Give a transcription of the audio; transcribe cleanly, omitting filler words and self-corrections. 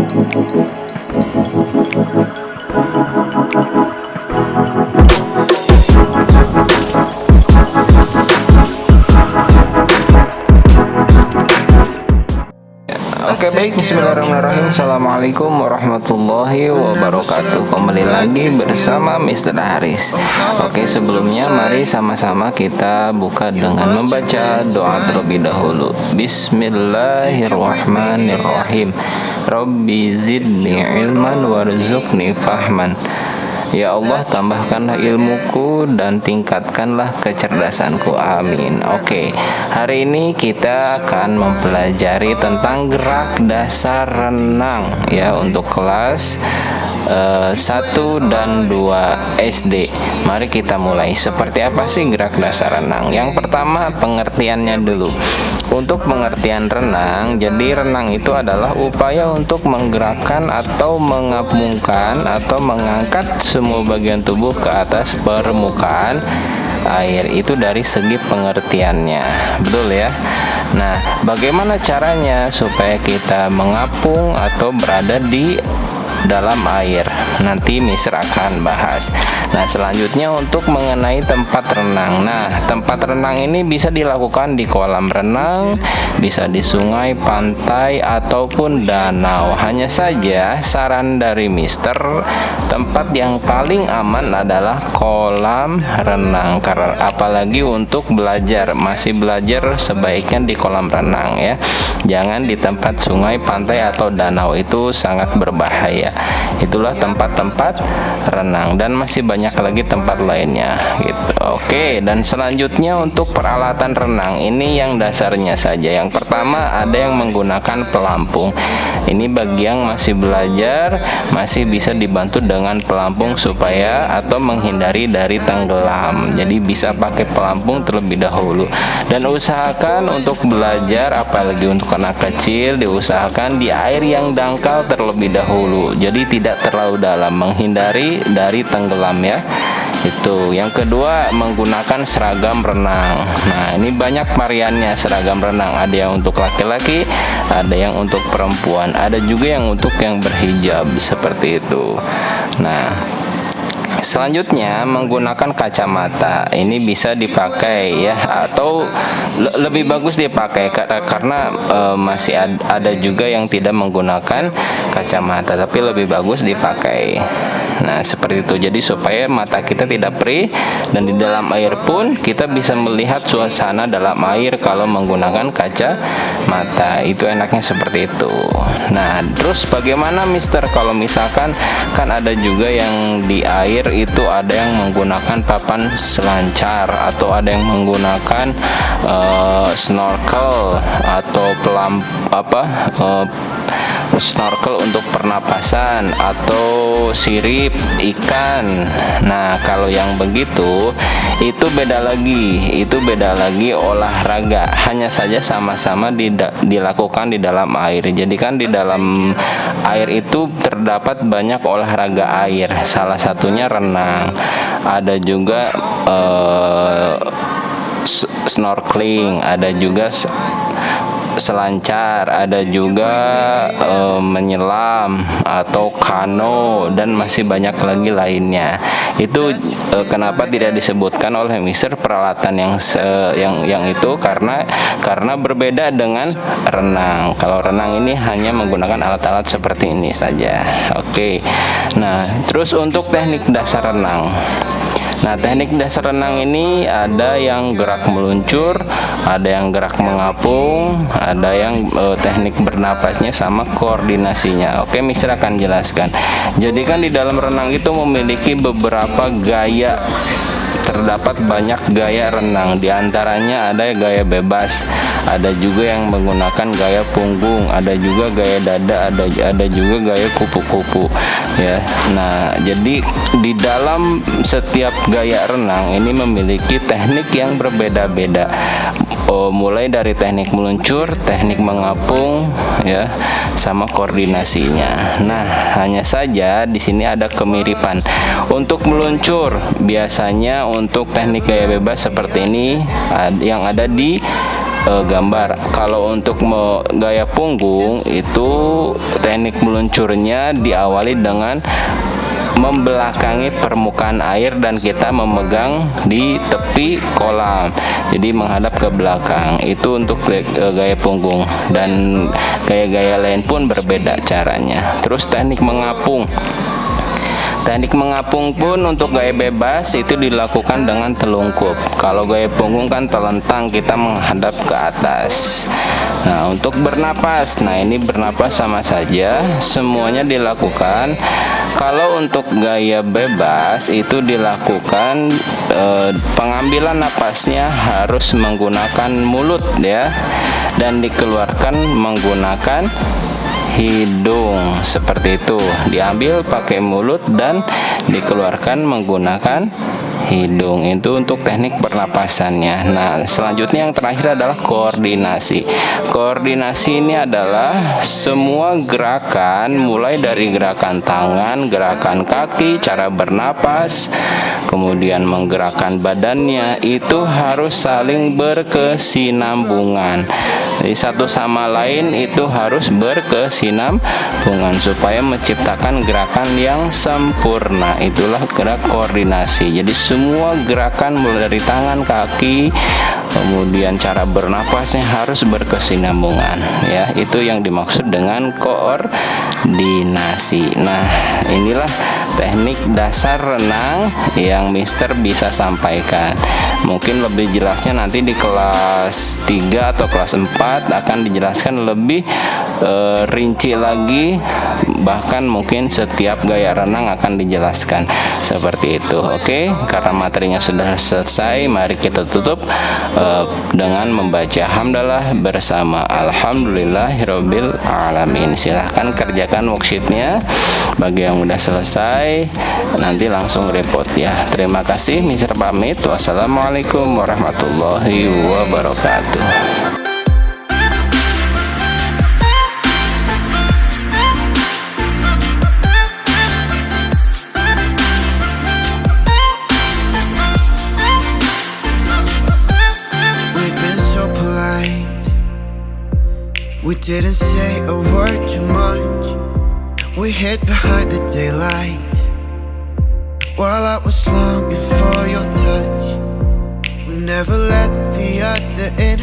Oke, baik, bismillahirrahmanirrahim. Assalamualaikum warahmatullahi wabarakatuh. Kembali lagi bersama Mr. Haris. Oke, sebelumnya mari sama-sama kita buka dengan membaca doa terlebih dahulu. Bismillahirrahmanirrahim. Rabbi zidni ilman warzuqni fahman. Ya Allah, tambahkanlah ilmuku dan tingkatkanlah kecerdasanku. Amin. Oke, hari ini kita akan mempelajari tentang gerak dasar renang ya untuk kelas 1 dan 2 SD. Mari kita mulai. Seperti apa sih gerak dasar renang? Yang pertama, pengertiannya dulu. Untuk pengertian renang, jadi renang itu adalah upaya untuk menggerakkan atau mengapungkan atau mengangkat semua bagian tubuh ke atas permukaan air. Itu dari segi pengertiannya, betul ya. Nah, bagaimana caranya supaya kita mengapung atau berada di dalam air? Nanti Mister akan bahas. Nah, selanjutnya untuk mengenai tempat renang. Nah, tempat renang ini bisa dilakukan di kolam renang, bisa di sungai, pantai, ataupun danau. Hanya saja saran dari Mister, tempat yang paling aman adalah kolam renang. Karena apalagi untuk belajar, masih belajar sebaiknya di kolam renang ya. Jangan di tempat sungai, pantai, atau danau, itu sangat berbahaya. Itulah tempat-tempat renang dan masih banyak lagi tempat lainnya gitu. Oke, dan selanjutnya untuk peralatan renang ini yang dasarnya saja. Yang pertama ada yang menggunakan pelampung. Ini bagi yang masih belajar masih bisa dibantu dengan pelampung supaya atau menghindari dari tenggelam. Jadi bisa pakai pelampung terlebih dahulu. Dan usahakan untuk belajar, apalagi untuk anak kecil, diusahakan di air yang dangkal terlebih dahulu. Jadi tidak terlalu dalam, menghindari dari tenggelam ya. Itu. Yang kedua, menggunakan seragam renang. Nah, ini banyak variannya seragam renang. Ada yang untuk laki-laki, ada yang untuk perempuan, ada juga yang untuk yang berhijab seperti itu. Nah, selanjutnya menggunakan kacamata. Ini bisa dipakai ya, atau lebih bagus dipakai karena masih ada juga yang tidak menggunakan kacamata, tapi lebih bagus dipakai. Nah, seperti itu. Jadi supaya mata kita tidak perih dan di dalam air pun kita bisa melihat suasana dalam air kalau menggunakan kacamata. Itu enaknya seperti itu. Nah, terus bagaimana Mister kalau misalkan kan ada juga yang di air itu ada yang menggunakan papan selancar atau ada yang menggunakan snorkel atau snorkel untuk pernapasan atau sirip ikan. Nah, kalau yang begitu itu beda lagi olahraga. Hanya saja sama-sama dilakukan di dalam air. Jadi kan di dalam air itu terdapat banyak olahraga air. Salah satunya renang. Ada juga snorkeling, ada juga selancar, ada juga menyelam atau kano, dan masih banyak lagi lainnya. Itu kenapa tidak disebutkan oleh Mister peralatan yang itu karena berbeda dengan renang. Kalau renang ini hanya menggunakan alat-alat seperti ini saja. Oke. Nah, terus untuk teknik dasar renang. Nah, teknik dasar renang ini ada yang gerak meluncur, ada yang gerak mengapung, ada yang teknik bernapasnya sama koordinasinya. Oke, Mister akan jelaskan. Jadi kan di dalam renang itu memiliki beberapa gaya. Terdapat banyak gaya renang, diantaranya ada gaya bebas, ada juga yang menggunakan gaya punggung, ada juga gaya dada, ada juga gaya kupu-kupu ya. Nah, jadi di dalam setiap gaya renang ini memiliki teknik yang berbeda-beda. Mulai dari teknik meluncur, teknik mengapung ya, sama koordinasinya. Nah, hanya saja di sini ada kemiripan. Untuk meluncur biasanya untuk teknik gaya bebas seperti ini yang ada di gambar. Kalau untuk gaya punggung itu teknik meluncurnya diawali dengan membelakangi permukaan air dan kita memegang di tepi kolam, jadi menghadap ke belakang. Itu untuk gaya punggung, dan gaya-gaya lain pun berbeda caranya. Terus teknik mengapung. Teknik mengapung pun untuk gaya bebas itu dilakukan dengan telungkup. Kalau gaya punggung kan telentang, kita menghadap ke atas. Nah, untuk bernapas, nah ini bernapas sama saja, semuanya dilakukan. Kalau untuk gaya bebas itu dilakukan pengambilan napasnya harus menggunakan mulut ya, dan dikeluarkan menggunakan hidung, seperti itu. Diambil pakai mulut dan dikeluarkan menggunakan hidung. Itu untuk teknik pernapasannya. Nah, selanjutnya yang terakhir adalah koordinasi. Koordinasi ini adalah semua gerakan, mulai dari gerakan tangan, gerakan kaki, cara bernapas, kemudian menggerakkan badannya, itu harus saling berkesinambungan. Jadi satu sama lain itu harus berkesinambungan supaya menciptakan gerakan yang sempurna. Itulah gerak koordinasi. Jadi semua gerakan mulai dari tangan, kaki, kemudian cara bernapasnya harus berkesinambungan ya. Itu yang dimaksud dengan koordinasi. Nah, inilah teknik dasar renang yang Mister bisa sampaikan. Mungkin lebih jelasnya nanti di kelas 3 atau kelas 4 akan dijelaskan lebih rinci lagi, bahkan mungkin setiap gaya renang akan dijelaskan seperti itu. Oke, karena materinya sudah selesai, mari kita tutup dengan membaca hamdalah bersama alhamdulillahirabbil alamin. Silahkan kerjakan worksheetnya. Bagi yang udah selesai, nanti langsung report ya. Terima kasih, Mister pamit. Wassalamualaikum warahmatullahi wabarakatuh. We didn't say a word too much. We hid behind the daylight while I was longing for your touch. We never let the other in.